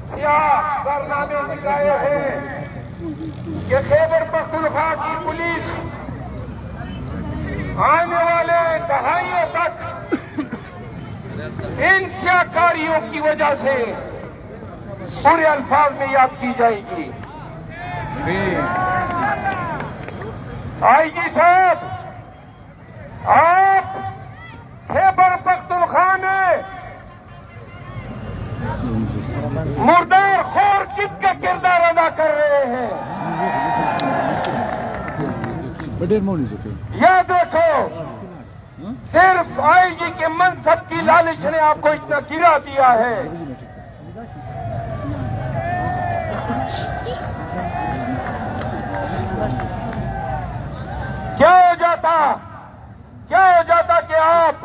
सियाह कारनामे दिखाए हैं कि खैबर पख्तूनख्वा की पुलिस आने वाले दहाइयों तक इन सियाकारियों की वजह से पूरे अल्फाज में याद की जाएगी। आईजी साहब, आप खैबर पख्तूनख्वा में मुर्दार खोर किद का किरदार अदा कर रहे हैं। यह देखो, सिर्फ आईजी के मनसब की लालच ने आपको इतना गिरा दिया है। क्या हो जाता कि आप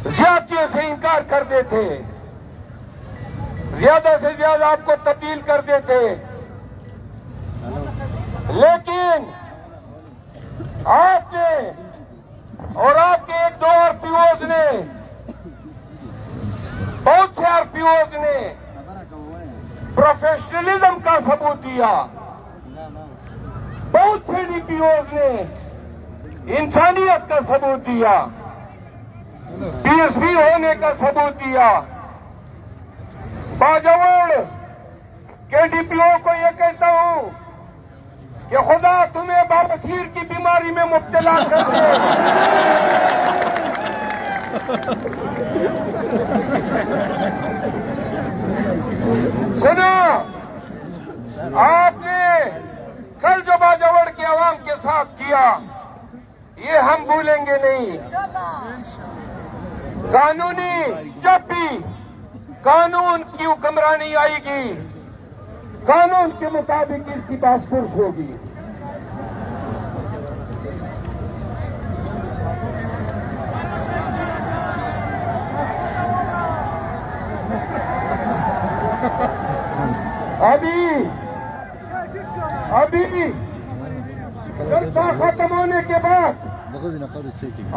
ज्यादतियों से इनकार कर देते, ज्यादा से ज्यादा आपको तब्दील कर देते, लेकिन आपने और आपके एक दो आरपीओज ने, बहुत से आरपीओज ने प्रोफेशनलिज्म का सबूत दिया, बहुत से डीपीओज ने इंसानियत का सबूत दिया, पीएसपी होने का सबूत दिया। बाजवड़ के डीपीओ को यह कहता हूं कि खुदा तुम्हें बवासीर की बीमारी में मुब्तला कर दे। सुनो, आपने कल जो बाजवड़ की आवाम के साथ किया, ये हम भूलेंगे नहीं। कानूनी, जब भी कानून की हुक्मरानी आएगी, कानून के मुताबिक इसकी पासपुर्स होगी। अभी जलसा खत्म होने के बाद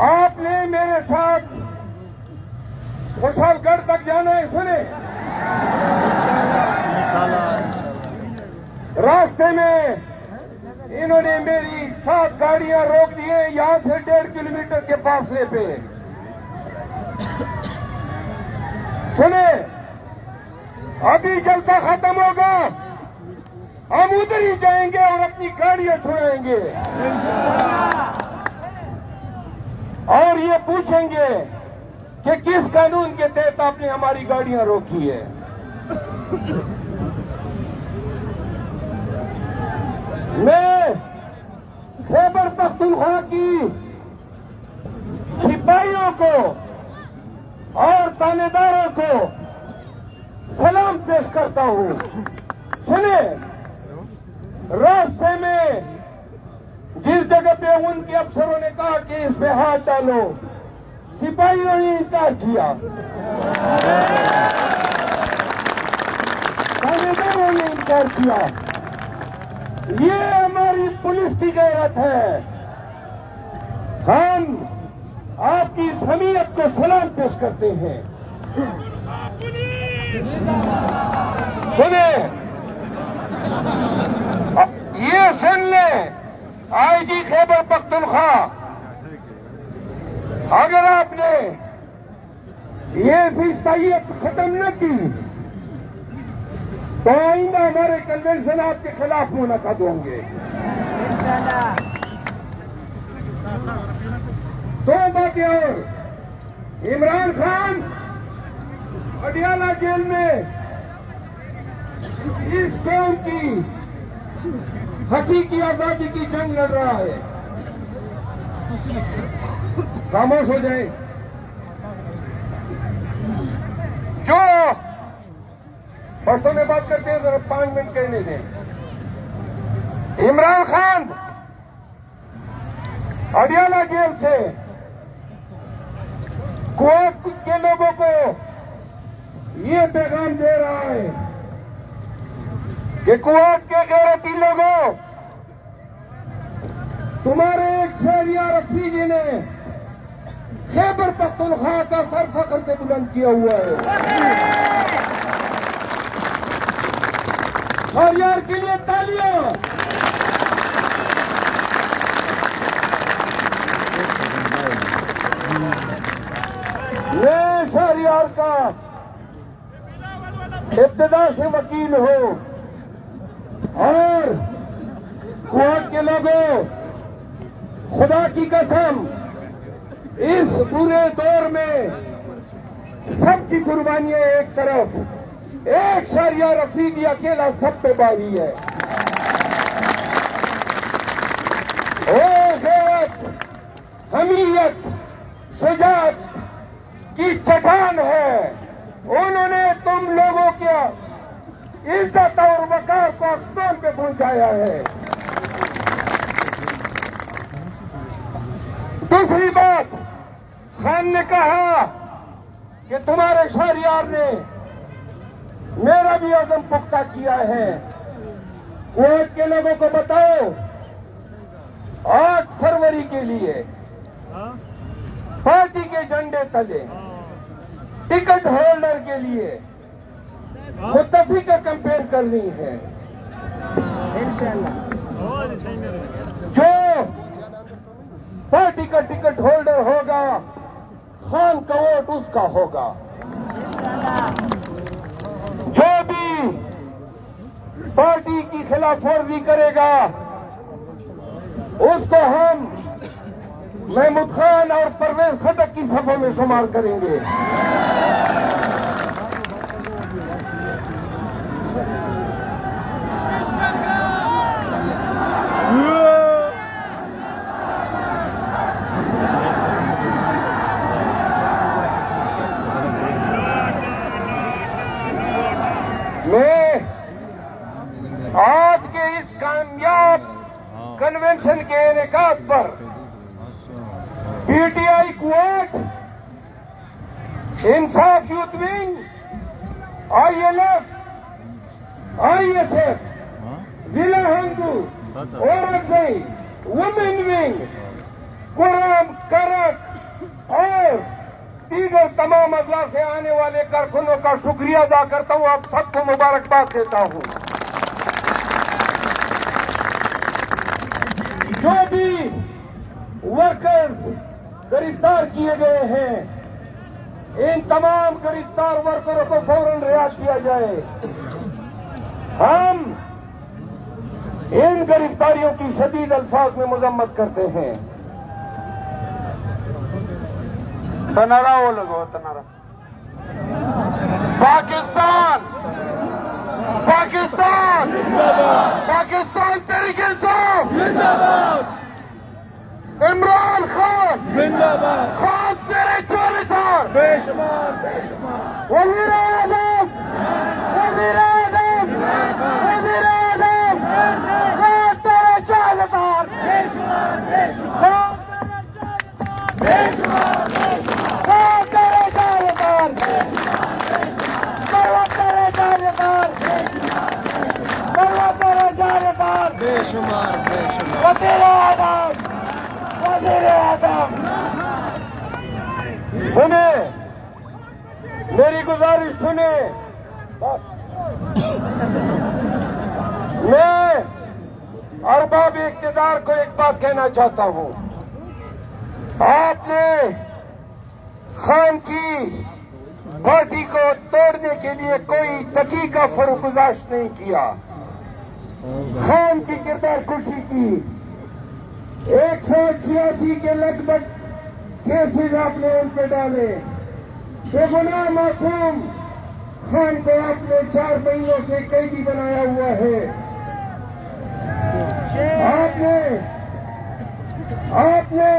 आपने मेरे साथ कुशलगढ़ तक जाना है। सुने, रास्ते में इन्होंने मेरी 7 गाड़ियां रोक दी हैं, यहां से 1.5 किलोमीटर के फासले पे। सुने, अभी जलसा खत्म होगा, हम उधर ही जाएंगे और अपनी गाड़ियां छुड़ाएंगे और ये पूछेंगे कि किस कानून के तहत आपने हमारी गाड़ियां रोकी है। मैं खैबर पख्तूनख्वा की सिपाहियों को और थानेदारों को सलाम पेश करता हूं। सुने, रास्ते में जिस जगह पे उनके अफसरों ने कहा कि इस पे हाथ डालो, सिपाहियों ने इनकार किया, थानेदारों ने इनकार किया। ये हमारी पुलिस की गैरत है। हम आपकी समीयत को सलाम पेश करते हैं। सुने, ये सुन ले आईजी खैबर पख्तूनख्वा, अगर आपने ये फिस्तायत खत्म न की तो आइंदा हमारे कन्वेंशन आपके खिलाफ मुनक़द होंगे। 2 बातें और, इमरान खान पटियाला जेल में इस कौम की हकीकी आजादी की जंग लड़ रहा है। खामोश हो जाए। जो बसों में बात करते हैं, जरा 5 मिनट कहने दें। इमरान खान पटियाला जेल से कोर्ट के लोगों को ये पैगाम दे रहा है कि कुवैत के गैरती लोगों, तुम्हारे एक शहरियार रफीजी ने खैबर पख्तूनख्वा का सर फख्र से बुलंद किया हुआ है। शहरियार के लिए तालियां। मैं शहरियार का इब्तिदा से वकील हूं और कोर्ट के लोगों, खुदा की कसम, इस बुरे दौर में सबकी कुर्बानियां एक तरफ, एक शहरियार अफरीदी अकेला सब पे बारी है। ओ गैरत, हमीयत, शुजाअत की चट्टान है। उन्होंने तुम लोगों के इज्जत और वकार को आसमान पे पहुंचाया है। दूसरी बात, खान ने कहा कि तुम्हारे शहरियार ने मेरा भी अज़म पुख्ता किया है। कोर्ट के लोगों को बताओ, 8 फरवरी के लिए पार्टी के झंडे तले टिकट होल्डर के लिए मुत्तफिका कैंपेन करनी है। जो पार्टी का टिकट होल्डर होगा, खान का वोट उसका होगा। जो भी पार्टी की खिलाफवर्जी करेगा उसको हम महमूद खान और परवेज खटक की सफों में शुमार करेंगे। मैं आज के इस कामयाब कन्वेंशन के इनेकाद पर पीटीआई क्वाड, इंसाफ यूथ विंग, आईएलएफ, आईएसएफ, जिला हिंदू, औरंगजेब, वुमेन विंग, कुरान करक और दीगर तमाम अजला से आने वाले कारकुनों का शुक्रिया अदा करता हूं। आप सबको मुबारकबाद देता हूं। जो भी वर्कर्स गिरफ्तार किए गए हैं, इन तमाम गिरफ्तार वर्करों को फौरन रिहा किया जाए। हम इन गिरफ्तारियों की शदीद अल्फाज में मजम्मत करते हैं। तनारा वो लगो, तनारा। पाकिस्तान, पाकिस्तान, पाकिस्तान तरीके इंसाफ जिंदाबाद। इमरान खान जिंदाबाद। खान तेरे चौकीदार बेशुमार, बेशुमार। वजीर आजम, वजीर आजम, वजीर आजम, खान तेरे चौकीदार बेशुमार, बेशुमार, बेशुमार, खान तेरे चौकीदार बेशुमार, बेशुमार, तेरे चौकीदार बेशुमार, तेरे चौकीदार बेशुमार, बेशुमार। वजीर आजम, वज़ीर आज़म, सुने मेरी गुजारिश, सुने। मैं अरबाब इक़्तिदार को एक बात कहना चाहता हूं। आपने खान की पार्टी को तोड़ने के लिए कोई दकीका फरोगुजाश्त नहीं किया। खान की किरदार कुशी की 186 के लगभग केसेज आपने उन पे डाले। बेगुनाह मासूम खान को आपने 4 महीनों से कैदी बनाया हुआ है। आपने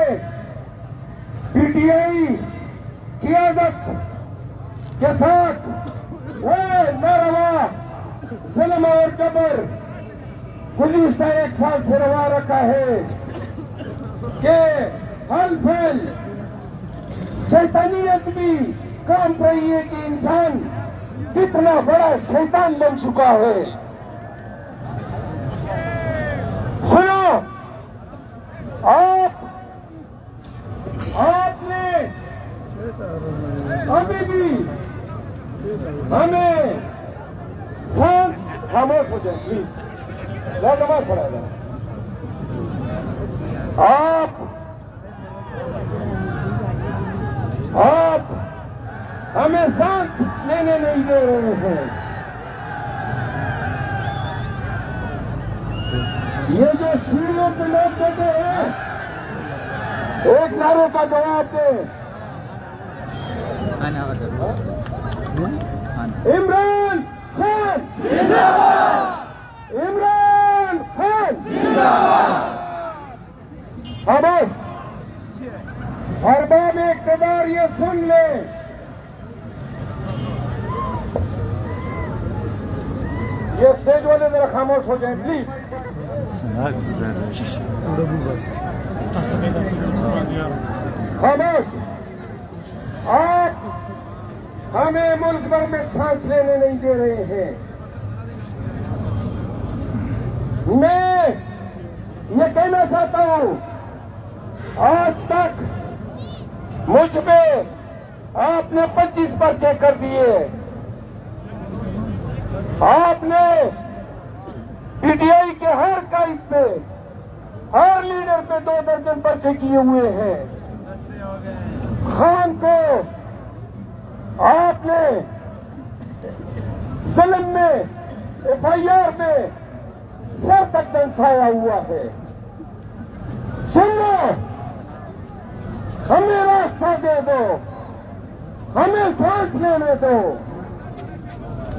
पीटीआई क़यादत के साथ वो नारवा जुल्म और जबर गुज़िश्ता 1 साल से रवा रखा है कि हल शैतानियत भी काम रही है कि इंसान कितना बड़ा शैतान बन चुका है। सुनो, आपने अभी भी हमें सांस खामोश हो जाए प्लीज। ला नमाज पढ़ा जाए। आप हमें सांस लेने नहीं दे रहे हैं। ये जो सीढ़ियों पे लोग बैठे हैं, एक नारे का जवाब दे। इमरान खान जिंदाबाद, इमरान खान जिंदाबाद। खामोश। अरबाब इक़्तिदार ये सुन ले, ये स्टेज वाले जरा खामोश हो जाए प्लीज। खामोश। आप हमें मुल्क भर में सांस लेने नहीं दे रहे हैं। मैं ये कहना चाहता हूं, आज तक मुझ पे आपने 25 पर्चे कर दिए। आपने पीटीआई के हर कायद पे, हर लीडर पे 2 दर्जन पर्चे किए हुए हैं। खान को आपने जुल्म में, एफआईआर में सर तक दंसाया हुआ है। सुनो, हमें रास्ता दे दो, हमें सांस लेने दो।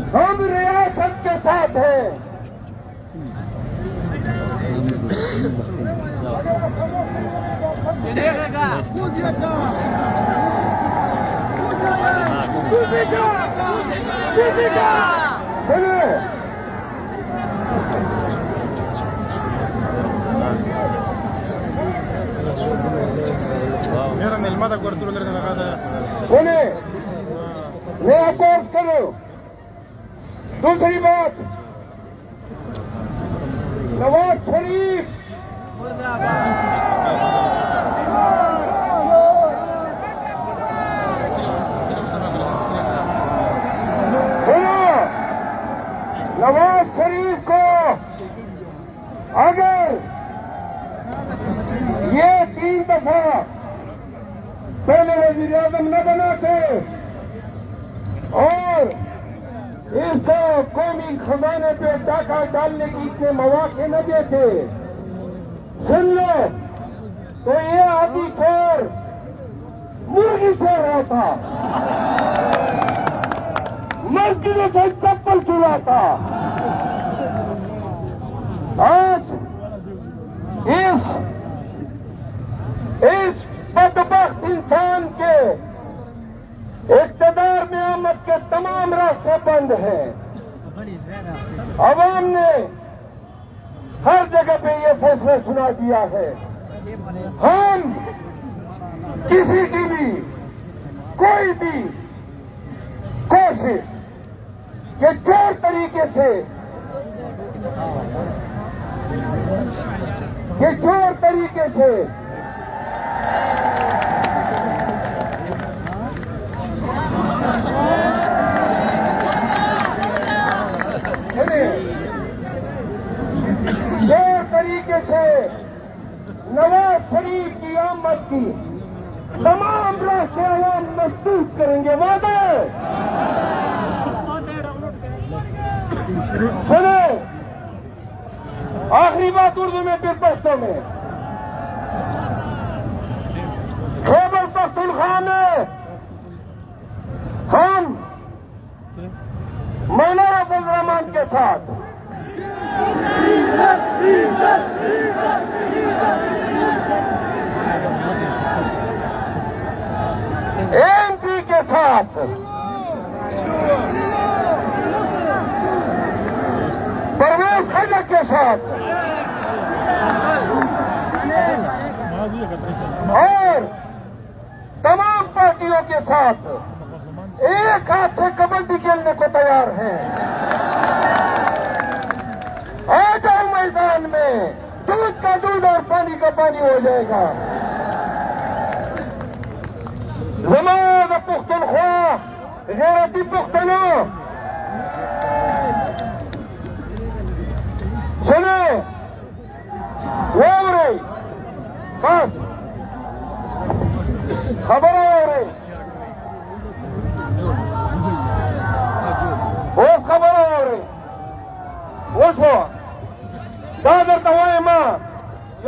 हम रियासत के साथ हैं। सुने, मैं आपको अर्ज करूं। दूसरी बात, नवाज शरीफ नवाज शरीफ को अगर ये 3 दफा पहले वज़ीर आज़म न बनाते और इसको कौमी खजाने पे डाका डालने की इतने मौके न देते, सुन लो, तो ये आदि चोर मुर्गी चोर होता, मस्जिद से चप्पल चुराता। आज इस बदबख्त इंसान के इक़्तिदार में आमद के तमाम रास्ते बंद हैं। अवाम ने हर जगह पे ये फैसला सुना दिया है। हम किसी की भी कोई भी कोशिश के चोर तरीके से नवाज शरीफ की आमद की तमाम रास्ते अवाम महसूस करेंगे। वादा सुनो, आखिरी बात उर्दू में फिर पश्तो में। खैबर पख्तूनख्वा में हम मौलाना फजल रहमान के साथ एमपी के साथ परवेज खजक के साथ और तमाम पार्टियों के साथ एक हाथ से कबड्डी खेलने को तैयार हैं। आ जाओ मैदान में, दूध का दूध और पानी का पानी हो जाएगा। जमात पुख्तनख्वा गैरती पुख्तनो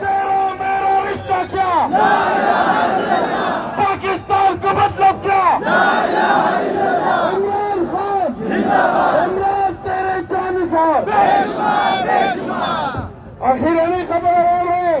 तेरा मेरा रिश्ता क्या पाकिस्तान का मतलब क्या इमरान खान इमरान तेरे जानसार आखिर खबर आ रही